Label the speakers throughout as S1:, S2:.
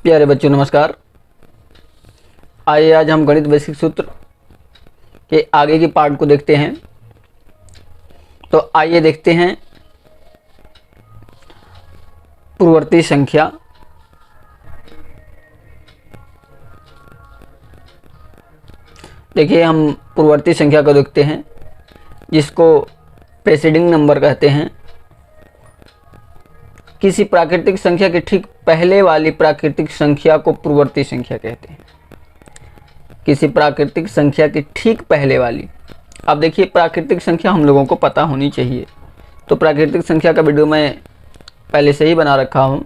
S1: प्यारे बच्चों नमस्कार। आइए आज हम गणित बेसिक सूत्र के आगे की पार्ट को देखते हैं। तो आइए देखते हैं पूर्ववर्ती संख्या। देखिए हम पूर्ववर्ती संख्या को देखते हैं जिसको प्रेसीडिंग नंबर कहते हैं। किसी प्राकृतिक संख्या के ठीक पहले वाली प्राकृतिक संख्या को पूर्ववर्ती संख्या कहते हैं। किसी प्राकृतिक संख्या की ठीक पहले वाली। अब देखिए प्राकृतिक संख्या हम लोगों को पता होनी चाहिए, तो प्राकृतिक संख्या का वीडियो मैं पहले से ही बना रखा हूँ।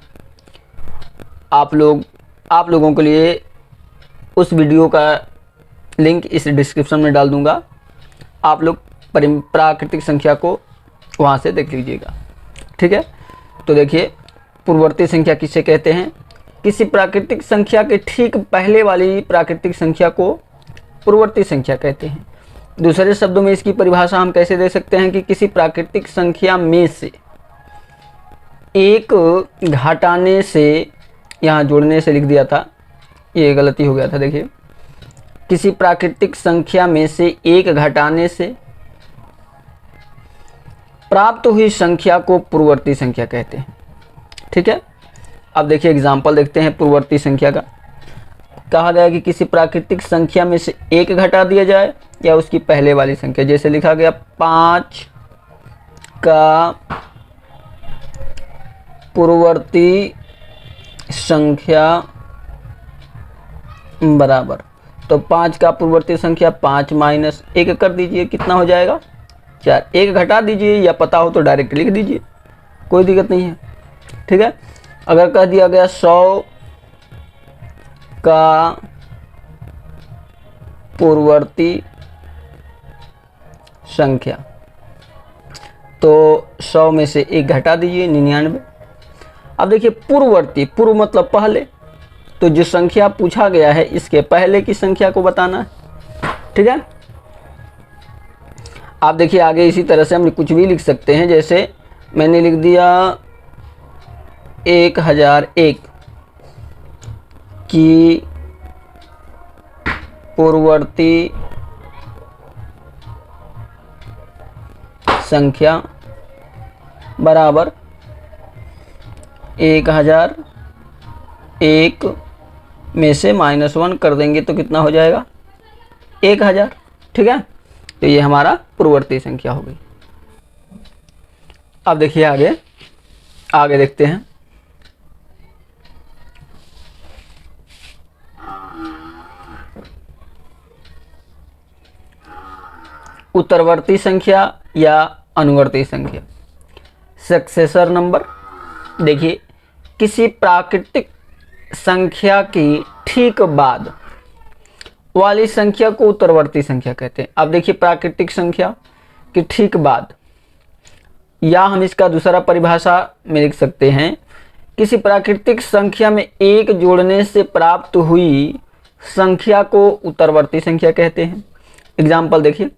S1: आप लोगों के लिए उस वीडियो का लिंक इस डिस्क्रिप्शन में डाल दूँगा। आप लोग प्राकृतिक संख्या को वहाँ से देख लीजिएगा, ठीक है। तो देखिए पूर्ववर्ती संख्या किसे कहते हैं? किसी प्राकृतिक संख्या के ठीक पहले वाली प्राकृतिक संख्या को पूर्ववर्ती संख्या कहते हैं। दूसरे शब्दों में इसकी परिभाषा हम कैसे दे सकते हैं कि किसी प्राकृतिक संख्या में से एक घटाने से, यहाँ जोड़ने से लिख दिया था, ये गलती हो गया था। देखिए किसी प्राकृतिक संख्या में से एक घटाने से प्राप्त हुई संख्या को पूर्ववर्ती संख्या कहते हैं, ठीक है। अब देखिए एग्जाम्पल देखते हैं पूर्ववर्ती संख्या का। कहा गया कि किसी प्राकृतिक संख्या में से एक घटा दिया जाए या उसकी पहले वाली संख्या, जैसे लिखा गया 5 का पूर्ववर्ती संख्या बराबर, तो 5 का पूर्ववर्ती संख्या 5 माइनस 1 कर दीजिए, कितना हो जाएगा 4। एक घटा दीजिए या पता हो तो डायरेक्ट लिख दीजिए, कोई दिक्कत नहीं है, ठीक है। अगर कह दिया गया 100 का पूर्ववर्ती संख्या, तो 100 में से एक घटा दीजिए 99। अब देखिए पूर्ववर्ती, पूर्व मतलब पहले, तो जो संख्या पूछा गया है इसके पहले की संख्या को बताना है, ठीक है। आप देखिए आगे इसी तरह से हम कुछ भी लिख सकते हैं। जैसे मैंने लिख दिया 1001 की पूर्ववर्ती संख्या बराबर 1001 में से -1 कर देंगे तो कितना हो जाएगा 1000, ठीक है। तो ये हमारा पूर्ववर्ती संख्या हो गई। अब देखिए आगे देखते हैं। उत्तरवर्ती संख्या या अनुवर्ती संख्या, सक्सेसर नंबर। देखिए किसी प्राकृतिक संख्या की ठीक बाद वाली संख्या को उत्तरवर्ती संख्या कहते हैं। अब देखिए प्राकृतिक संख्या की ठीक बाद, या हम इसका दूसरा परिभाषा में लिख सकते हैं, किसी प्राकृतिक संख्या में एक जोड़ने से प्राप्त हुई संख्या को उत्तरवर्ती संख्या कहते हैं। एग्जाम्पल देखिए,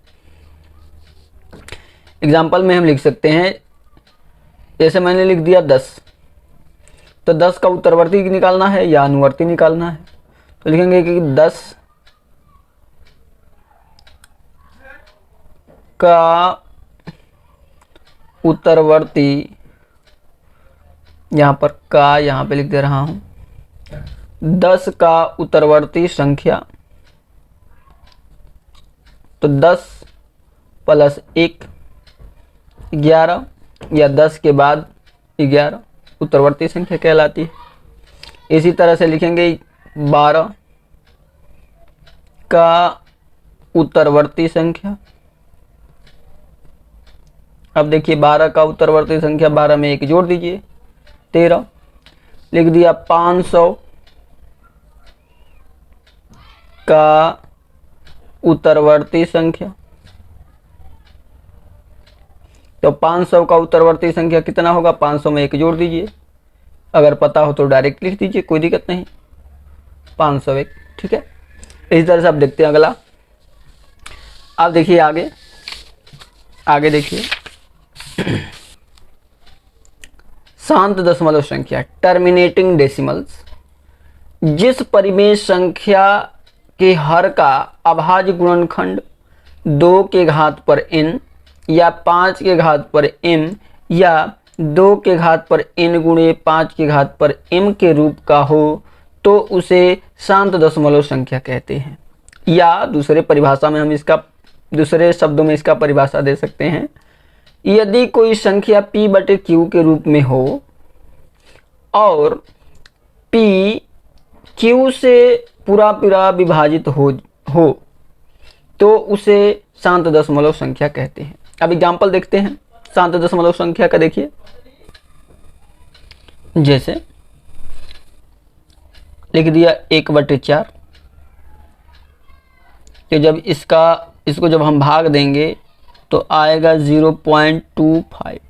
S1: एग्जाम्पल में हम लिख सकते हैं, जैसे मैंने लिख दिया 10, तो 10 का उत्तरवर्ती निकालना है या अनुवर्ती निकालना है, तो लिखेंगे कि 10 का उत्तरवर्ती, यहाँ पर का यहाँ पे लिख दे रहा हूँ, 10 का उत्तरवर्ती संख्या, तो 10 प्लस 1 11, या 10 के बाद 11 उत्तरवर्ती संख्या कहलाती है। इसी तरह से लिखेंगे 12 का उत्तरवर्ती संख्या। अब देखिए 12 का उत्तरवर्ती संख्या, 12 में 1 जोड़ दीजिए 13, लिख दिया 500 का उत्तरवर्ती संख्या। तो 500 का उत्तरवर्ती संख्या कितना होगा, 500 में 1 जोड़ दीजिए, अगर पता हो तो डायरेक्ट लिख दीजिए, कोई दिक्कत नहीं, 501, ठीक है। इसी तरह से आप देखते हैं अगला। अब देखिए आगे देखिए शांत दशमलव संख्या, टर्मिनेटिंग डेसिमल्स। जिस परिमेय संख्या के हर का अभाज्य गुणनखंड 2 के घात पर n या 5 के घात पर m या 2 के घात पर n गुणे 5 के घात पर m के रूप का हो तो उसे शांत दशमलव संख्या कहते हैं। या दूसरे परिभाषा में हम इसका दूसरे शब्दों में इसका परिभाषा दे सकते हैं, यदि कोई संख्या p/q के रूप में हो और p q से पूरा विभाजित हो तो उसे शांत दशमलव संख्या कहते हैं। अब एग्जाम्पल देखते हैं शांत दशमलव संख्या का। देखिए जैसे लिख दिया 1/4, तो जब इसको जब हम भाग देंगे तो आएगा 0.25।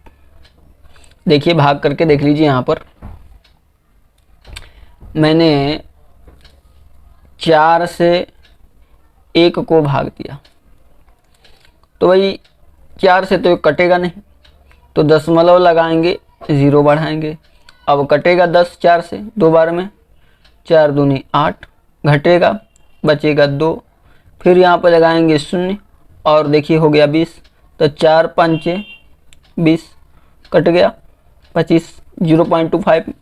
S1: देखिए भाग करके देख लीजिए, यहाँ पर मैंने 4 से 1 को भाग दिया तो भाई 4 से तो कटेगा नहीं, तो दशमलव लगाएंगे, 0 बढ़ाएंगे। अब कटेगा 10 4 से, 2 बार में 4 दूनी 8, घटेगा बचेगा 2, फिर यहाँ पर लगाएंगे 0 और देखिए हो गया 20, तो 4 5 20, कट गया 25, 0.25।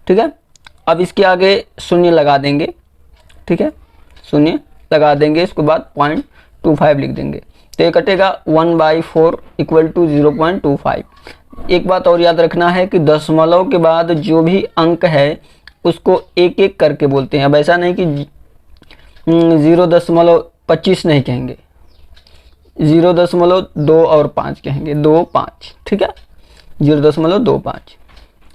S1: ठीक है, अब इसके आगे 0 लगा देंगे। ठीक है, 0 लगा देंगे, इसके बाद 0.25 लिख देंगे, तो ये कटेगा 1/4 इक्वल टू 0.25। एक बात और याद रखना है कि दशमलव के बाद जो भी अंक है उसको एक एक करके बोलते हैं। अब ऐसा नहीं कि 0.25 नहीं कहेंगे, 0.2 और 5 कहेंगे, 2 5। ठीक है, 0.25।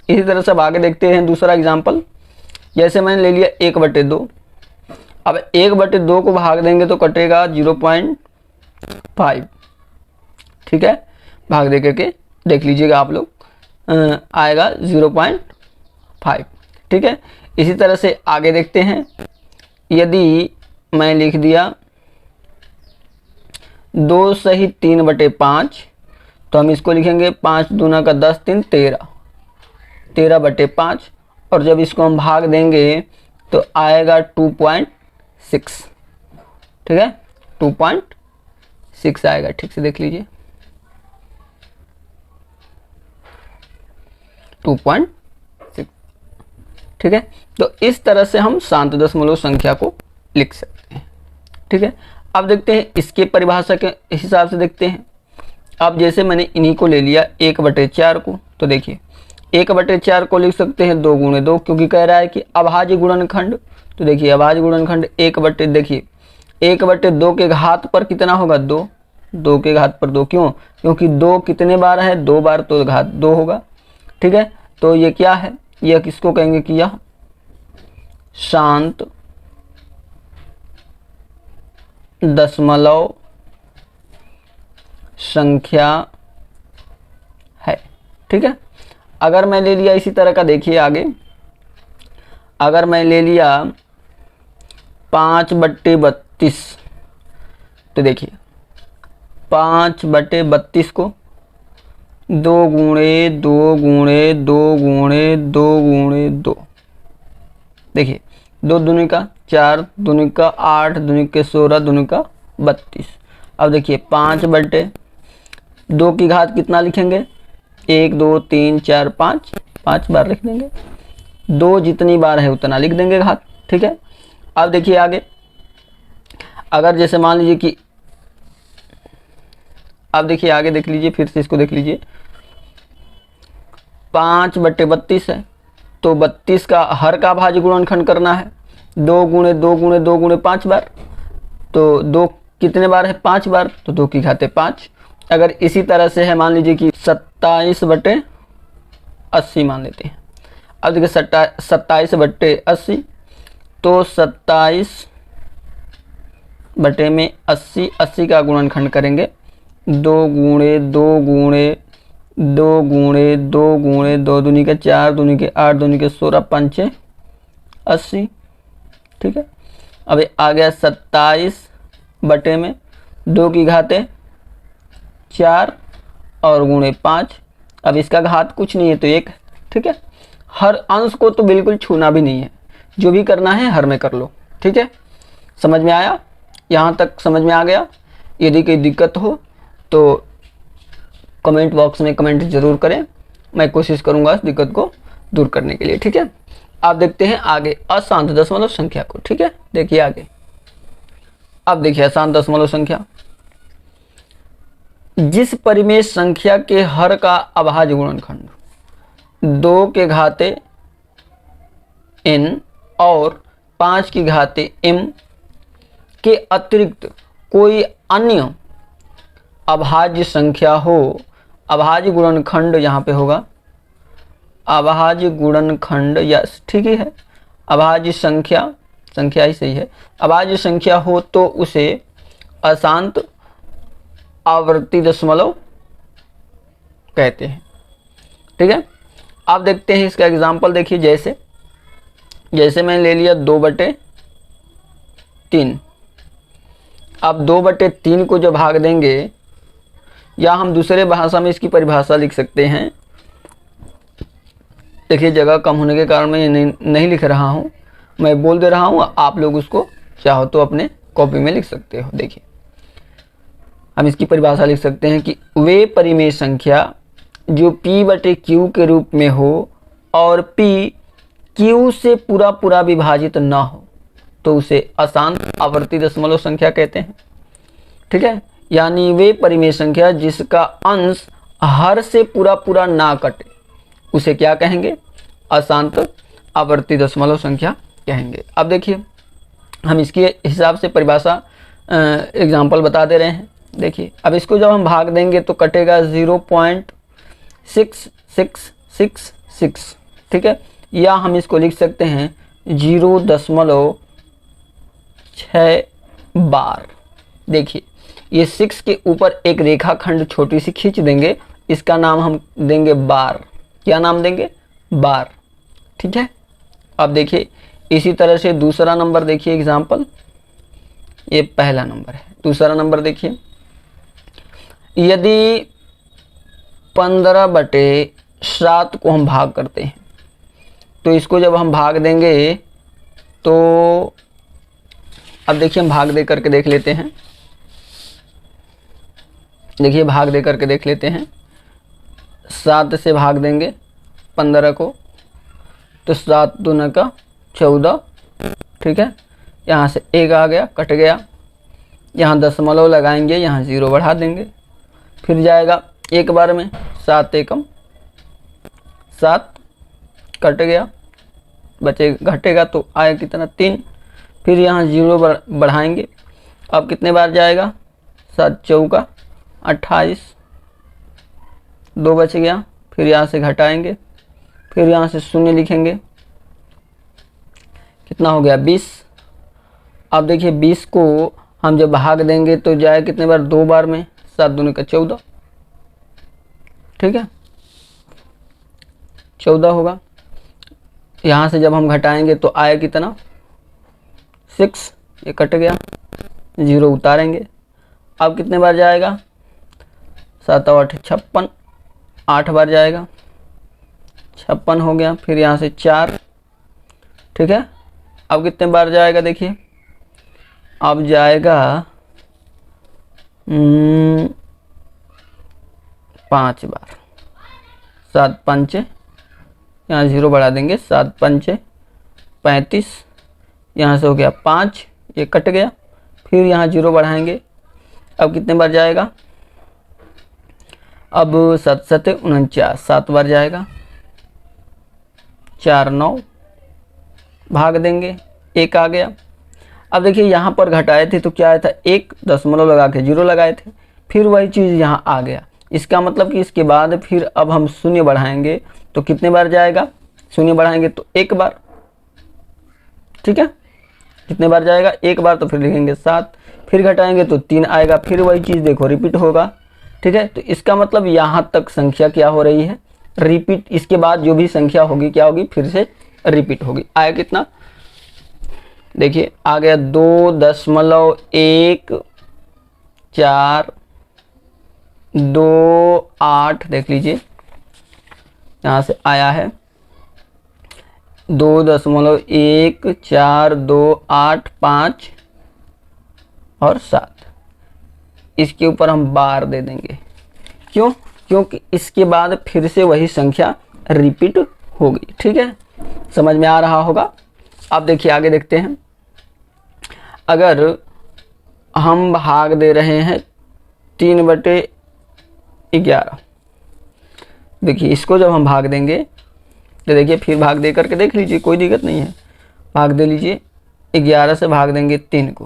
S1: इसी तरह से अब आगे देखते हैं दूसरा एग्जाम्पल। जैसे मैंने ले लिया 1/2, अब 1/2 को भाग देंगे तो कटेगा 0.5। ठीक है, भाग दे करके देख लीजिएगा आप लोग, आएगा 0.5। ठीक है, इसी तरह से आगे देखते हैं। यदि मैं लिख दिया 2 सही 3/5, तो हम इसको लिखेंगे 5 दूना का 10 3 13, 13/5, और जब इसको हम भाग देंगे तो आएगा 2.6। ठीक है, 2.6 आएगा। ठीक से देख लीजिए, 2.6। ठीक है, तो इस तरह से हम शांत दशमलव संख्या को लिख सकते हैं। ठीक है, अब देखते हैं इसके परिभाषा के हिसाब से देखते हैं। अब जैसे मैंने इन्हीं को ले लिया 1/4 को, तो देखिए 1/4 को लिख सकते हैं 2 गुणे 2, क्योंकि कह रहा है कि अभाज्य गुणनखंड। तो देखिए अभाज्य गुणनखंड 1/2 के घात पर कितना होगा 2, 2 के घात पर 2। क्यों? क्योंकि 2 कितने बार है, 2 बार, तो घात 2 होगा। ठीक है, तो ये क्या है, यह किसको कहेंगे कि यह शांत दशमलव संख्या है। ठीक है, अगर मैं ले लिया इसी तरह का, देखिए आगे, अगर मैं ले लिया 5/32, तो देखिए 5/32 को 2 गुणे 2 गुणे 2 गुणे 2 गुणे 2, देखिए 2 दूनी का 4, दूनी का 8, दूनी के 16, दूनी का 32। अब देखिए 5/2 की घात कितना लिखेंगे, 1 2 3 4 5, 5 बार लिख देंगे, 2 जितनी बार है उतना लिख देंगे घात। ठीक है, अब देखिए आगे, अगर जैसे मान लीजिए कि, अब देखिए आगे देख लीजिए, फिर से इसको देख लीजिए, 5/32 है, तो 32 का हर का भाज्य गुणनखंड करना है, 2 गुणे 2 गुणे 2 गुणे 5 बार, तो 2 कितने बार है, 5 बार, तो 2 की घाते 5। अगर इसी तरह से है, मान लीजिए कि 27/80 मान लेते हैं। अब देखिए 27/80, तो 27/80, 80 का गुणनखंड करेंगे, 2 गुणे 2 गुणे 2 गुणे 2 गुणे 2 दूनी के 4, दूनी के 8, दूनी के 16, 5 80। ठीक है, अब आ गया 27/2 की घाते 4 और गुणे 5। अब इसका घात कुछ नहीं है तो 1। ठीक है, हर अंश को तो बिल्कुल छूना भी नहीं है, जो भी करना है हर में कर लो। ठीक है, समझ में आया? यहाँ तक समझ में आ गया? यदि कोई दिक्कत हो तो कमेंट बॉक्स में कमेंट जरूर करें, मैं कोशिश करूँगा इस दिक्कत को दूर करने के लिए। ठीक है, आप देखते हैं आगे अशांत दशमलव संख्या को। ठीक है, देखिए आगे। अब देखिए अशांत दशमलव संख्या, जिस परिमेय संख्या के हर का अभाज्य गुणनखंड 2 के घाते n और 5 की घाते m के अतिरिक्त कोई अन्य अभाज्य संख्या हो। अभाज्य गुणनखंड यहाँ पे होगा अभाज्य गुणनखंड, यस ठीक ही है, अभाज्य संख्या, संख्या ही सही है, अभाज्य संख्या हो तो उसे अशांत आवर्ती दशमलव कहते हैं। ठीक है, आप देखते हैं इसका एग्जाम्पल। देखिए जैसे मैंने ले लिया 2/3। आप 2/3 को जो भाग देंगे, या हम दूसरे भाषा में इसकी परिभाषा लिख सकते हैं। देखिए जगह कम होने के कारण मैं ये नहीं लिख रहा हूँ, मैं बोल दे रहा हूँ, आप लोग उसको चाहो तो अपने कॉपी में लिख सकते हो। देखिए हम इसकी परिभाषा लिख सकते हैं कि वे परिमेय संख्या जो p/q के रूप में हो और p q से पूरा पूरा विभाजित ना हो तो उसे अशांत आवर्ती दशमलव संख्या कहते हैं। ठीक है, यानी वे परिमेय संख्या जिसका अंश हर से पूरा पूरा ना कटे उसे क्या कहेंगे? अशांत आवर्ती दशमलव संख्या कहेंगे। अब देखिए हम इसके हिसाब से परिभाषा एग्जाम्पल बता दे रहे हैं। देखिए अब इसको जब हम भाग देंगे तो कटेगा 0.6666। ठीक है, या हम इसको लिख सकते हैं 0.6 बार। देखिए ये 6 के ऊपर एक रेखाखंड छोटी सी खींच देंगे, इसका नाम हम देंगे बार। क्या नाम देंगे? बार। ठीक है, अब देखिए इसी तरह से दूसरा नंबर देखिए एग्जाम्पल, ये पहला नंबर है। दूसरा नंबर देखिए, यदि 15/7 को हम भाग करते हैं तो इसको जब हम भाग देंगे तो अब देखिए हम भाग दे करके देख लेते हैं। देखिए भाग दे करके देख लेते हैं। 7 से भाग देंगे 15 को तो 7 दूना का 14। ठीक है, यहाँ से 1 आ गया, कट गया, यहाँ दशमलव लगाएंगे, यहाँ 0 बढ़ा देंगे, फिर जाएगा एक बार में 7 एकम 7, कट गया, बचे घटेगा तो आए कितना 3, फिर यहाँ 0 बढ़ाएंगे। अब कितने बार जाएगा? 7 चौका 28, 2 बच गया, फिर यहाँ से घटाएंगे, फिर यहाँ से 0 लिखेंगे, कितना हो गया 20। अब देखिए 20 को हम जब भाग देंगे तो जाए कितने बार? 2 बार में, 7 दूनी का 14। ठीक है, 14 होगा। यहाँ से जब हम घटाएंगे तो आए कितना? 6, ये कट गया, 0 उतारेंगे। अब कितने बार जाएगा? 7 और 8 56, 8 बार जाएगा, 56 हो गया, फिर यहाँ से 4। ठीक है, अब कितने बार जाएगा? देखिए अब जाएगा 5 बार। 7 5, यहाँ 0 बढ़ा देंगे, 7 5 35, यहाँ से हो गया 5, ये कट गया, फिर यहाँ 0 बढ़ाएंगे। अब कितने बार जाएगा? अब 7 7 49, 7 बार जाएगा, 4 9, भाग देंगे, 1 आ गया। अब देखिए यहाँ पर घटाए थे तो क्या आया था? 1 दशमलव लगा के 0 लगाए थे, फिर वही चीज़ यहाँ आ गया। इसका मतलब कि इसके बाद फिर अब हम 0 बढ़ाएंगे तो कितने बार जाएगा? 0 बढ़ाएंगे तो 1 बार। ठीक है, कितने बार जाएगा? 1 बार, तो फिर लिखेंगे 7, फिर घटाएंगे तो 3 आएगा, फिर वही चीज़ देखो रिपीट होगा। ठीक है, तो इसका मतलब यहाँ तक संख्या क्या हो रही है? रिपीट। इसके बाद जो भी संख्या होगी क्या होगी? फिर से रिपीट होगी। आया कितना? देखिए आ गया 2.1428, देख लीजिए यहाँ से आया है 2.1428 और 7, इसके ऊपर हम बार दे देंगे। क्यों? क्योंकि इसके बाद फिर से वही संख्या रिपीट होगी। ठीक है, समझ में आ रहा होगा। अब देखिए आगे देखते हैं। अगर हम भाग दे रहे हैं 3/11, देखिए इसको जब हम भाग देंगे तो देखिए फिर भाग दे करके देख लीजिए, कोई दिक्कत नहीं है। भाग दे लीजिए, 11 से भाग देंगे 3 को।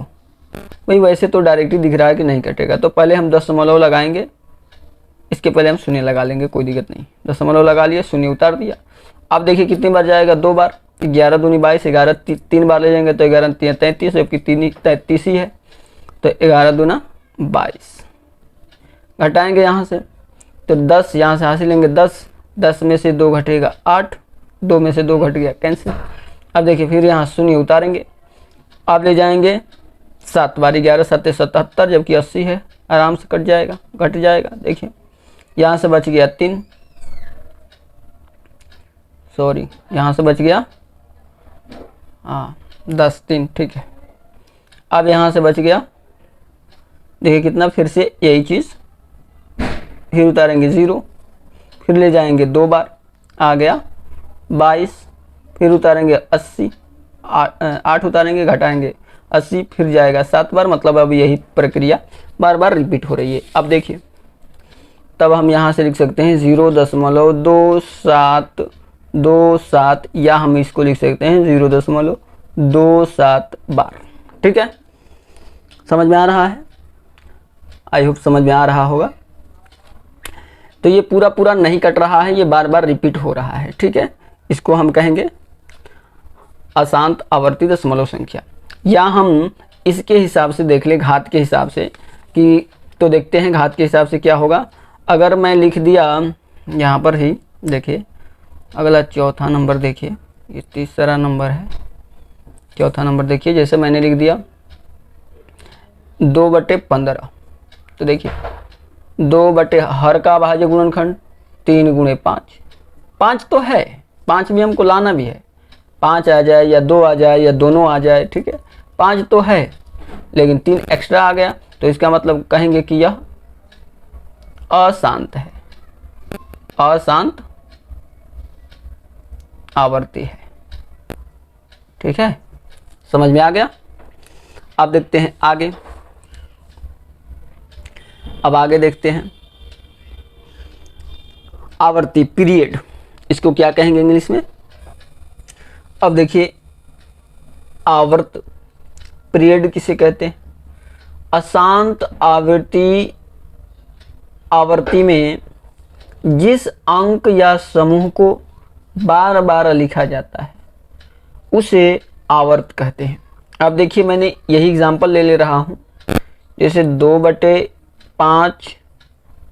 S1: भाई वैसे तो डायरेक्ट ही दिख रहा है कि नहीं कटेगा, तो पहले हम दशमलव लगाएंगे, इसके पहले हम शून्य लगा लेंगे, कोई दिक्कत नहीं। दशमलव लगा लिया, शून्य उतार दिया। अब देखिए कितनी बार जाएगा, 2 बार। 11 दूनी 22, 11 3 बार ले जाएंगे तो 11 3 33, जबकि 3 33 ही है, तो 11 दूना 22। घटाएंगे यहाँ से तो 10 यहाँ से हासिल लेंगे, 10 में से 2 घटेगा 8, 2 में से 2 घट गया, कैंसिल। अब देखिए फिर यहाँ शून्य उतारेंगे, अब ले जाएंगे 7 बार, 11 7 77, जबकि 80 है, आराम से कट जाएगा, घट जाएगा। देखिए यहाँ से बच गया 3, सॉरी यहाँ से बच गया 10 3, ठीक है। अब यहाँ से बच गया, देखिए कितना, फिर से यही चीज़, फिर उतारेंगे 0, फिर ले जाएंगे 2 बार, आ गया 22, फिर उतारेंगे 80, 8 उतारेंगे, घटाएंगे 80, फिर जाएगा 7 बार। मतलब अब यही प्रक्रिया बार बार रिपीट हो रही है। अब देखिए तब हम यहाँ से लिख सकते हैं 0.2727, या हम इसको लिख सकते हैं 0.27 बार। ठीक है, समझ में आ रहा है? आई होप समझ में आ रहा होगा। तो ये पूरा पूरा नहीं कट रहा है, ये बार बार रिपीट हो रहा है। ठीक है, इसको हम कहेंगे अशांत आवर्ती दशमलव संख्या, या हम इसके हिसाब से देख ले, घात के हिसाब से कि, तो देखते हैं घात के हिसाब से क्या होगा। अगर मैं लिख दिया यहाँ पर ही, देखिए अगला चौथा नंबर, देखिए ये तीसरा नंबर है, चौथा नंबर देखिए, जैसे मैंने लिख दिया 2/15, तो देखिए 2 बटे हर का भाज्य गुणनखंड 3 गुणे 5, 5 तो है, 5 भी हमको लाना भी है, 5 आ जाए या 2 आ जाए या दोनों आ जाए, ठीक है, 5 तो है, लेकिन 3 एक्स्ट्रा आ गया, तो इसका मतलब कहेंगे कि यह अशांत है, अशांत आवर्ती है। ठीक है, समझ में आ गया। अब देखते हैं आगे, अब आगे देखते हैं आवर्ती पीरियड, इसको क्या कहेंगे इंग्लिश में। अब देखिए आवर्त पीरियड किसे कहते हैं? अशांत आवर्ती में जिस अंक या समूह को बार बार लिखा जाता है उसे आवर्त कहते हैं। अब देखिए मैंने यही एग्जांपल ले रहा हूँ, जैसे 2/5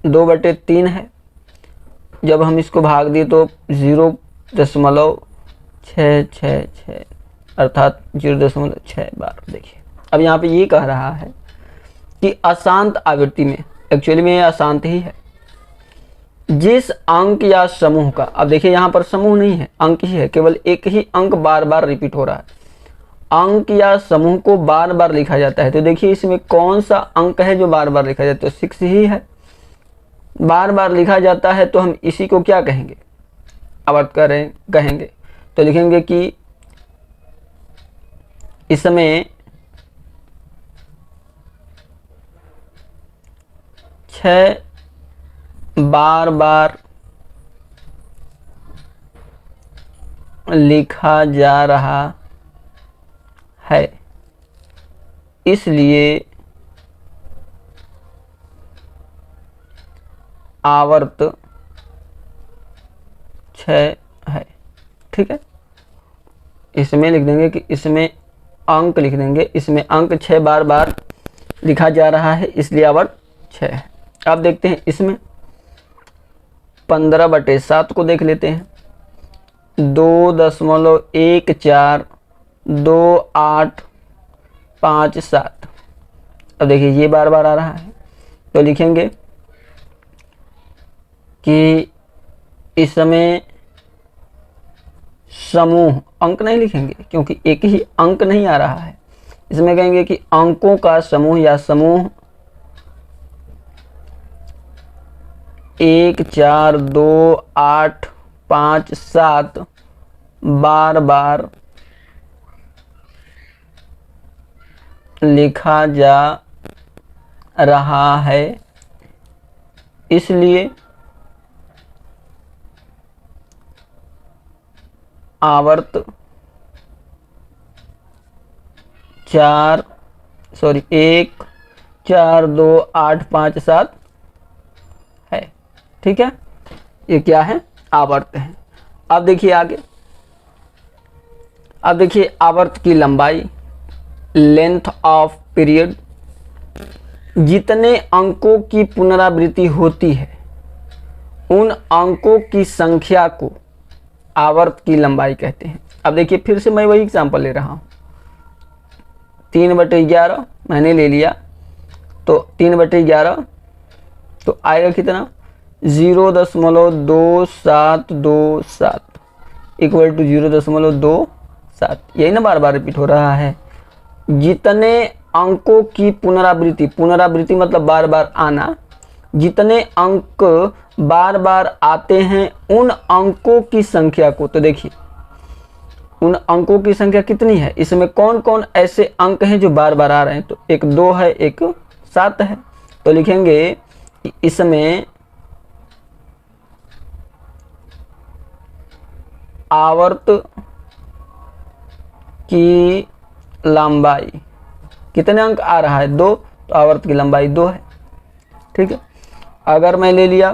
S1: 2/3 है, जब हम इसको भाग दिए तो 0.666 अर्थात 0.6 बार। देखिए अब यहाँ पे ये कह रहा है कि अशांत आवृत्ति में, एक्चुअली में ये अशांत ही है, जिस अंक या समूह का, अब देखिए यहाँ पर समूह नहीं है, अंक ही है, केवल एक ही अंक बार बार रिपीट हो रहा है, अंक या समूह को बार बार लिखा जाता है। तो देखिए इसमें कौन सा अंक है जो बार बार लिखा जाता है? तो 6 ही है, बार बार लिखा जाता है, तो हम इसी को क्या कहेंगे? आवर्त कहेंगे। तो लिखेंगे कि इसमें 6 बार बार लिखा जा रहा है, इसलिए आवर्त 6 है। ठीक है, इसमें लिख देंगे कि इसमें अंक लिख देंगे, इसमें अंक 6 बार बार लिखा जा रहा है, इसलिए आवर्त 6 है। अब देखते हैं इसमें 15/7 को देख लेते हैं, 2.142857। अब देखिए ये बार बार आ रहा है, तो लिखेंगे कि इसमें समूह अंक नहीं लिखेंगे क्योंकि एक ही अंक नहीं आ रहा है। इसमें कहेंगे कि अंकों का समूह या समूह 1 4 2 8 5 7 बार बार लिखा जा रहा है, इसलिए आवर्त 1 4 2 8 5 7 है। ठीक है, ये क्या है? आवर्त है। अब देखिए आगे, अब देखिए आवर्त की लंबाई, लेंथ ऑफ पीरियड। जितने अंकों की पुनरावृत्ति होती है उन अंकों की संख्या को आवर्त की लंबाई कहते हैं। अब देखिए फिर से मैं वही एग्जांपल ले रहा हूँ। 3/11 मैंने ले लिया, तो 3/11 तो आएगा कितना? 0.2727 इक्वल टू 0.27। यही ना बार बार रिपीट हो रहा है। जितने अंकों की पुनरावृत्ति मतलब बार बार आना, जितने अंक बार बार आते हैं उन अंकों की संख्या को, तो देखिए उन अंकों की संख्या कितनी है, इसमें कौन कौन ऐसे अंक हैं जो बार बार आ रहे हैं, तो एक 2 है, एक 7 है। तो लिखेंगे इसमें आवर्त की लंबाई, कितने अंक आ रहा है? 2, तो आवर्त की लंबाई 2 है। ठीक है, अगर मैं ले लिया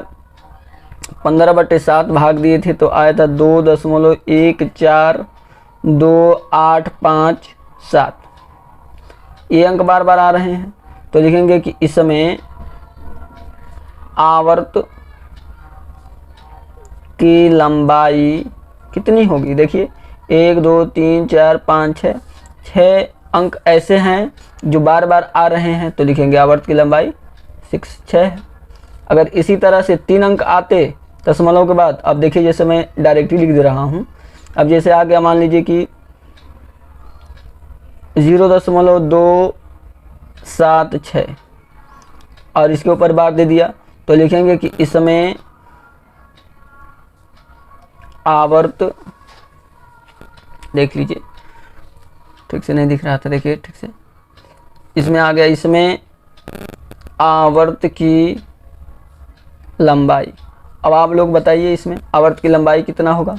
S1: 15/7 भाग दिए थे तो आया था 2.142857। ये अंक बार बार आ रहे हैं, तो लिखेंगे कि इसमें आवर्त की लंबाई कितनी होगी? देखिए 1 2 3 4 5 6 अंक ऐसे हैं जो बार बार आ रहे हैं, तो लिखेंगे आवर्त की लंबाई 6 है। अगर इसी तरह से 3 अंक आते दशमलव के बाद, अब देखिए जैसे मैं डायरेक्टली लिख दे रहा हूँ। अब जैसे आ गया, मान लीजिए कि 0.276 और इसके ऊपर बार दे दिया, तो लिखेंगे कि इसमें आवर्त, देख लीजिए ठीक से नहीं दिख रहा था, देखिए ठीक से, इसमें आ गया, इसमें आवर्त की लंबाई। अब आप लोग बताइए इसमें आवर्त की लंबाई कितना होगा?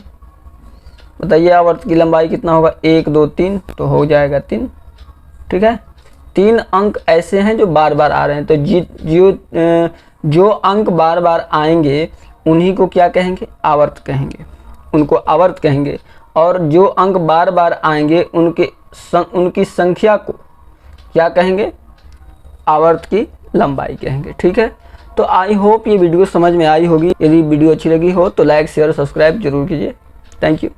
S1: बताइए आवर्त की लंबाई कितना होगा? 1 2 3, तो हो जाएगा 3। ठीक है, 3 अंक ऐसे हैं जो बार बार आ रहे हैं, तो जो अंक बार बार आएंगे उन्हीं को क्या कहेंगे? आवर्त कहेंगे, उनको आवर्त कहेंगे। और जो अंक बार बार आएंगे उनकी संख्या को क्या कहेंगे? आवर्त की लंबाई कहेंगे। ठीक है, तो आई होप ये वीडियो समझ में आई होगी। यदि वीडियो अच्छी लगी हो तो लाइक शेयर सब्सक्राइब जरूर कीजिए। Thank you.